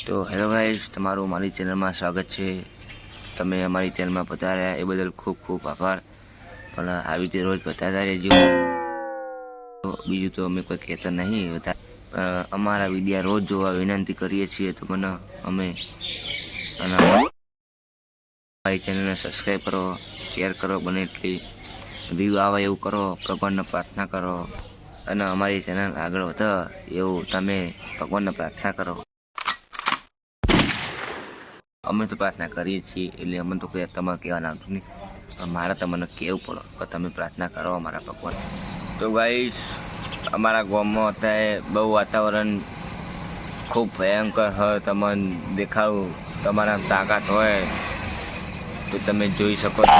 તો hello guys, તમારું મારી ચેનલમાં સ્વાગત છે. તમે અમારી ચેનલમાં પધાર્યા એ બદલ ખૂબ ખૂબ આભાર. પણ આવી રીતે રોજ બતાવતા રહેજો. બીજું તો અમે કોઈ કહેતા નહીં. અમારા વિડીયો રોજ જોવા વિનંતી કરીએ છીએ. તો મને અમે અમારી ચેનલને સબસ્ક્રાઈબ કરો, શેર કરો, બને એટલી વ્યૂ આવે એવું કરો, ભગવાનને પ્રાર્થના કરો અને અમારી ચેનલ આગળ વધે એવું તમે ભગવાનને પ્રાર્થના કરો. અમે તો પ્રાર્થના કરીએ છીએ, એટલે અમે તો કોઈ તમારે કહેવાનું આવતું નહીં, પણ મારે તમને કહેવું પડે કે તમે પ્રાર્થના કરો અમારા ભગવાન. તો ગાઈસ, અમારા ગામમાં અત્યારે બહુ વાતાવરણ ખૂબ ભયંકર હોય. તમને દેખાડું, તમારા તાકાત હોય તો તમે જોઈ શકો છો.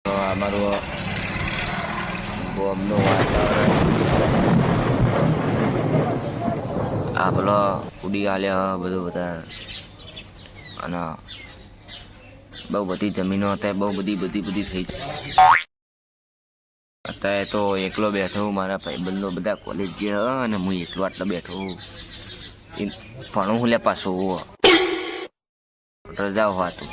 તો અમારું ગામનું વાતાવરણ આ પેલો ઉડી હાલ્યા બધું બધા, અને બહુ બધી જમીનો અત્યારે બહુ બધી થઈ. અત્યારે તો એકલો બેઠો, મારા ભાઈબંધો બધા કોલેજ ગયા અને હું એકલો આટલો બેઠો ભણું હું લે પાછું રજા હોતું.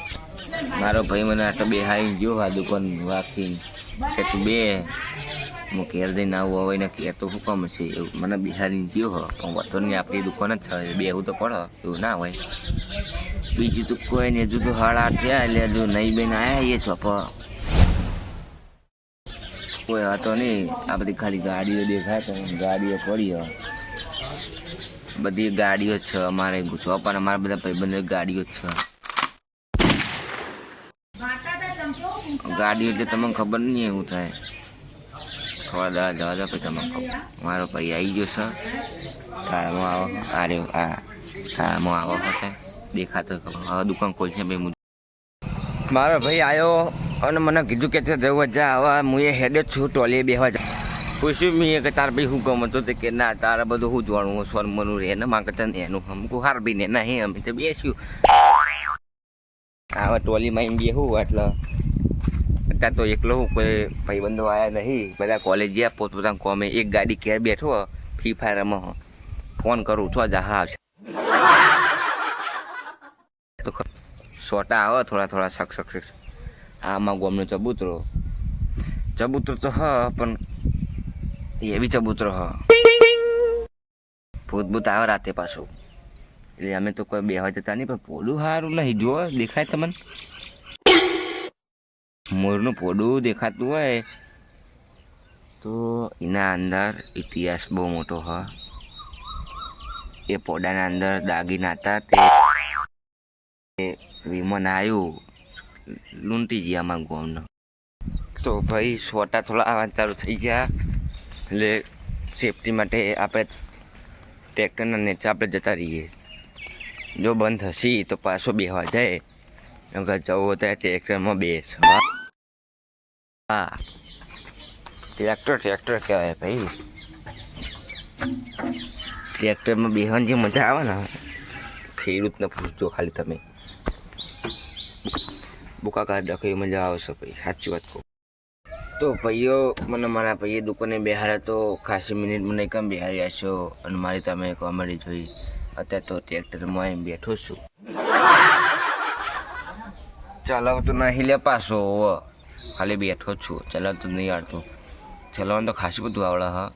મારો ભાઈ મને આટલો બેહાડી ગયો આ દુકાન વાગતી કે તું બે હું ઘેર જઈને આવું. હવે એને ઘેર તો શું કામ છે, એવું મને બિહારી ગયો હો. પણ વાતો નહીં, આપણી દુકાન જ છે, બેહું તો પડે, એવું ના હોય. બીજું તો કોઈ નહીં. હજુ તો 8:30 થયા, એટલે હજુ નહીં બેન આવ્યા એ ચોપ કોઈ હતો નહીં. આ બધી ખાલી ગાડીઓ દેખાય તો ગાડીઓ પડી હોય, બધી ગાડીઓ જ છે અમારે ચોપ, અને અમારા બધા ભાઈબંધો ગાડીઓ જ છે. ગાડીઓ એટલે તમને ખબર નહીં એવું થાય. થોડા દાડા જવા દો પછી તમને ખબર. મારો ભાઈ આવી ગયો છે, ટાળમાં આવો આર્યો આ ટાળમાં આવો હતો દેખાતો ખબર. હવે દુકાન ખોલશે ભાઈ. મારો ભાઈ આવ્યો અને મને કીધું કે જવું જા. હવે હું એ હેડ જ છું, ટોલીએ બેહવા જા. પૂછ્યું મેં કે તાર ભાઈ શું ગમ હતો તે કે ના તારે બધું શું જોવાનું સ્વર્મનું રહે ને માગતા ને એનું હમકું હાર બી ને નહીં. અમે તો બેસ્યું હવે ટોલીમાં એમ બેહું. એટલે અત્યારે તો એકલો હું, કોઈ ભાઈબંધો આવ્યા નહીં, બધા કોલેજ ગયા પોતપોતાના કોમે. એક ગાડી ઘેર બેઠો ફ્રી ફાયરમાં ફોન કરું છો જા આવશે તો સોટા આવે થોડા શક. આમાં ગોમનો ચબૂતરો તો હ, પણ એવી ચબૂતરો હ ભૂત આવે રાતે પાછું. એટલે અમે તો કોઈ બેહવા જતા નહીં, પણ પોડું સારું નહીં જો દેખાય તમને. મોરનું પોડું દેખાતું હોય તો એના અંદર ઇતિહાસ બહુ મોટો હ. એ પોડાના અંદર દાગીના હતા, તે વિમન આવ્યું લૂંટી ગયા અમારા ગામનો. તો ભાઈ સોટા થોડા આવવા ચાલુ થઈ ગયા, એટલે સેફટી માટે આપણે ટ્રેક્ટરના નીચે આપણે જતા રહીએ. જો બંધ થશે તો પાછો બેહવા જાય, એમ કે જવું તો ટ્રેક્ટરમાં બેસવા. હા, ટ્રેક્ટર કહેવાય ભાઈ. ટ્રેક્ટરમાં બેહવાની જે મજા આવે ને, ખેડૂતને પૂછજો ખાલી તમે. બુકા કાઢ રાખો, એ મજા આવશે ભાઈ, સાચી વાત કહું તો. ભાઈઓ મને મારા ભાઈએ દુકાને બેહાડ્યા તો ખાસી મિનિટ મને કેમ બેહાડ્યા છો, અને મારી તમે કોમેડી જોઈ. અત્યારે તો ટ્રેક્ટરમાં એમ બેઠો છું, ચલાવતો નહીં લે પાછો, ખાલી બેઠો છું, ચલાવતું નહીં આવડતું. ચલાવવાનું તો ખાસું બધું આવડે હા.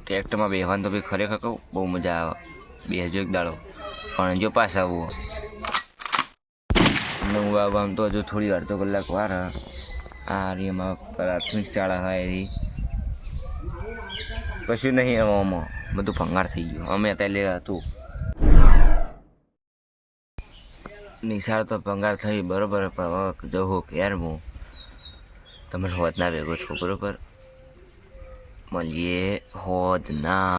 ટ્રેક્ટરમાં બેહવાનું તો ભાઈ ખરેખર કહું બહુ મજા આવે. બેસજો એક દાડો, પણ જો પાછા આવું હું આવવાનું તો હજુ થોડી અડધો કલાક વાર. આ એમાં પ્રાથમિક શાળા હોય એવી કશું નહીં. આમાં બધું ભંગાર થઈ ગયું. અમે અત્યારે હતું નિશાળ તો ભંગાર થઈ બરાબર. જવું ઘેર હું તમે હોદ ના ભેગો છો બરાબર. મળીએ હોદ ના.